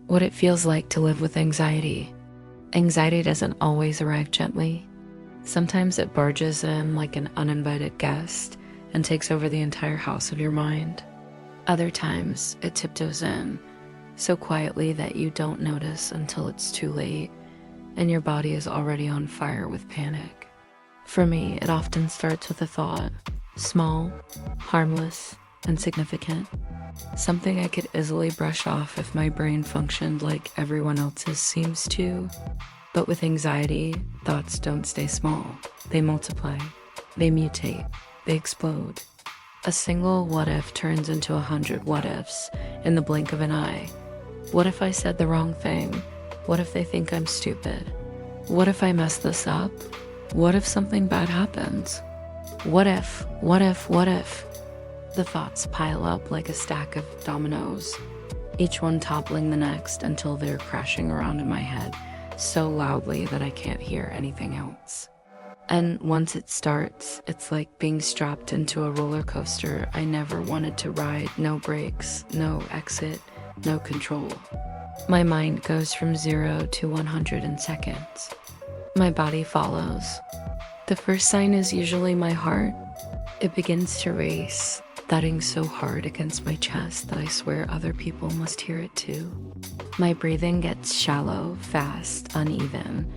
what it feels like to live with anxiety. Anxiety doesn't always arrive gently. Sometimes it barges in like an uninvited guest and takes over the entire house of your mind. Other times, it tiptoes in, so quietly that you don't notice until it's too late and your body is already on fire with panic. For me, it often starts with a thought, small, harmless, insignificant, something I could easily brush off if my brain functioned like everyone else's seems to. But with anxiety, thoughts don't stay small. They multiply, they mutate, they explode. A single what if turns into 100 what ifs in the blink of an eye. What if I said the wrong thing? What if they think I'm stupid? What if I mess this up? What if something bad happens? What if? The thoughts pile up like a stack of dominoes, each one toppling the next until they're crashing around in my head so loudly that I can't hear anything else. And once it starts, it's like being strapped into a roller coaster I never wanted to ride. No brakes, no exit, no control. My mind goes from 0 to 100 in seconds. My body follows. The first sign is usually my heart. It begins to race, thudding so hard against my chest that I swear other people must hear it too. My breathing gets shallow, fast, uneven,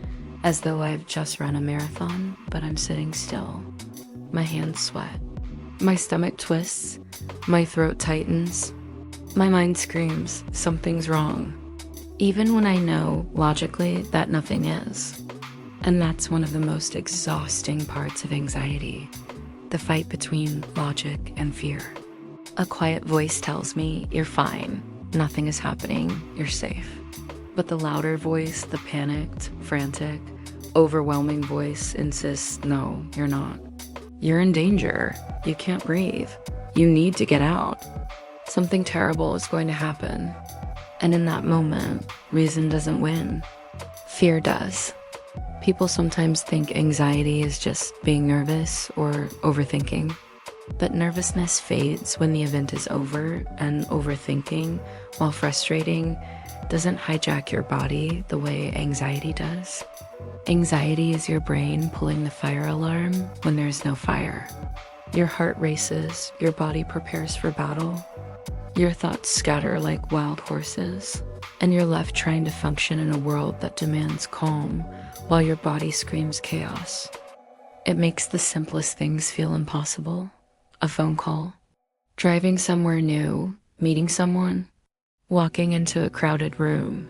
as though I've just run a marathon, but I'm sitting still. My hands sweat. My stomach twists. My throat tightens. My mind screams, something's wrong, even when I know, logically, that nothing is. And that's one of the most exhausting parts of anxiety, the fight between logic and fear. A quiet voice tells me, you're fine, nothing is happening, you're safe. But the louder voice, the panicked, frantic, overwhelming voice insists, no, you're not. You're in danger. You can't breathe. You need to get out. Something terrible is going to happen. And in that moment, reason doesn't win. Fear does. People sometimes think anxiety is just being nervous or overthinking. But nervousness fades when the event is over, and overthinking, while frustrating, doesn't hijack your body the way anxiety does. Anxiety is your brain pulling the fire alarm when there's no fire. Your heart races, your body prepares for battle. Your thoughts scatter like wild horses, and you're left trying to function in a world that demands calm while your body screams chaos. It makes the simplest things feel impossible. A phone call, driving somewhere new, meeting someone, walking into a crowded room.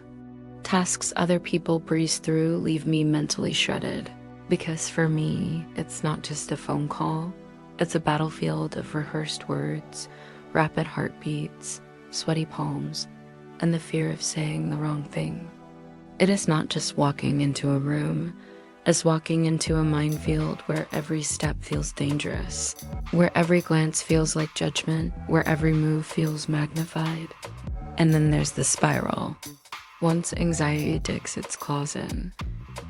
Tasks other people breeze through leave me mentally shredded, because for me, it's not just a phone call. It's a battlefield of rehearsed words, rapid heartbeats, sweaty palms, and the fear of saying the wrong thing. It is not just walking into a room, it's walking into a minefield where every step feels dangerous, where every glance feels like judgment, where every move feels magnified. And then there's the spiral. Once anxiety digs its claws in,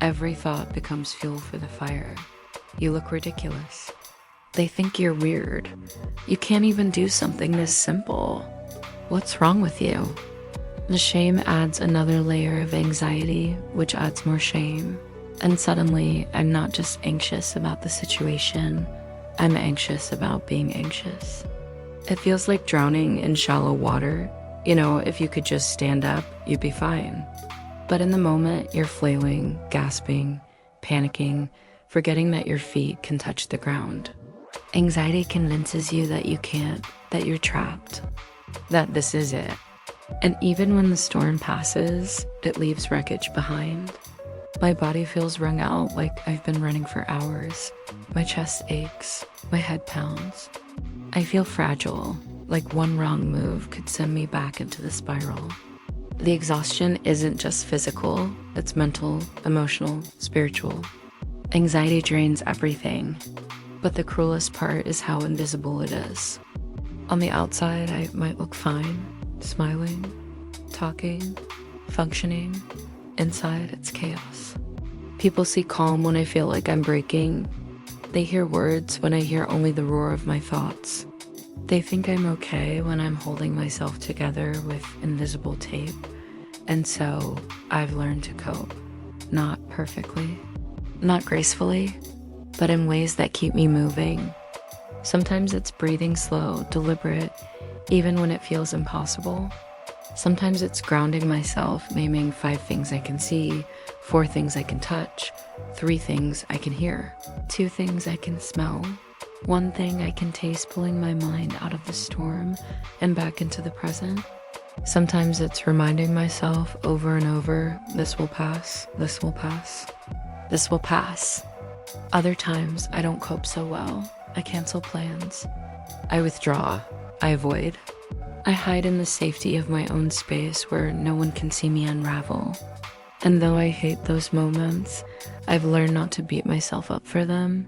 every thought becomes fuel for the fire. You look ridiculous. They think you're weird. You can't even do something this simple. What's wrong with you? The shame adds another layer of anxiety, which adds more shame. And suddenly, I'm not just anxious about the situation, I'm anxious about being anxious. It feels like drowning in shallow water. You know, if you could just stand up, you'd be fine. But in the moment, you're flailing, gasping, panicking, forgetting that your feet can touch the ground. Anxiety convinces you that you can't, that you're trapped, that this is it. And even when the storm passes, it leaves wreckage behind. My body feels wrung out like I've been running for hours. My chest aches, my head pounds. I feel fragile, like one wrong move could send me back into the spiral. The exhaustion isn't just physical, it's mental, emotional, spiritual. Anxiety drains everything, but the cruelest part is how invisible it is. On the outside, I might look fine, smiling, talking, functioning. Inside, it's chaos. People see calm when I feel like I'm breaking. They hear words when I hear only the roar of my thoughts. They think I'm okay when I'm holding myself together with invisible tape. And so I've learned to cope. Not perfectly, not gracefully, but in ways that keep me moving. Sometimes it's breathing slow, deliberate, even when it feels impossible. Sometimes it's grounding myself, naming 5 things I can see, 4 things I can touch, 3 things I can hear, 2 things I can smell, 1 thing I can taste, pulling my mind out of the storm and back into the present. Sometimes it's reminding myself over and over, this will pass, this will pass, this will pass. Other times I don't cope so well. I cancel plans. I withdraw. I avoid. I hide in the safety of my own space where no one can see me unravel. And though I hate those moments, I've learned not to beat myself up for them.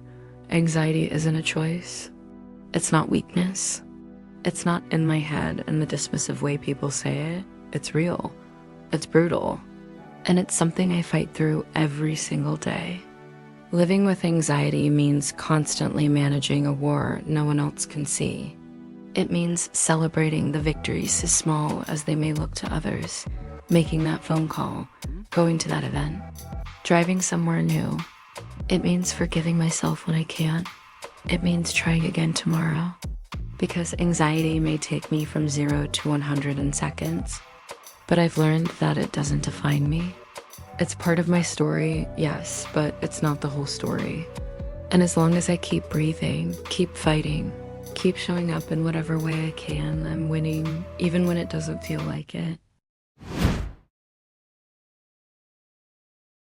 Anxiety isn't a choice. It's not weakness. It's not in my head in the dismissive way people say it. It's real. It's brutal. And it's something I fight through every single day. Living with anxiety means constantly managing a war no one else can see. It means celebrating the victories as small as they may look to others, making that phone call, going to that event, driving somewhere new. It means forgiving myself when I can't. It means trying again tomorrow. Because anxiety may take me from 0 to 100 in seconds, but I've learned that it doesn't define me. It's part of my story, yes, but it's not the whole story. And as long as I keep breathing, keep fighting, keep showing up in whatever way I can, I'm winning, even when it doesn't feel like it.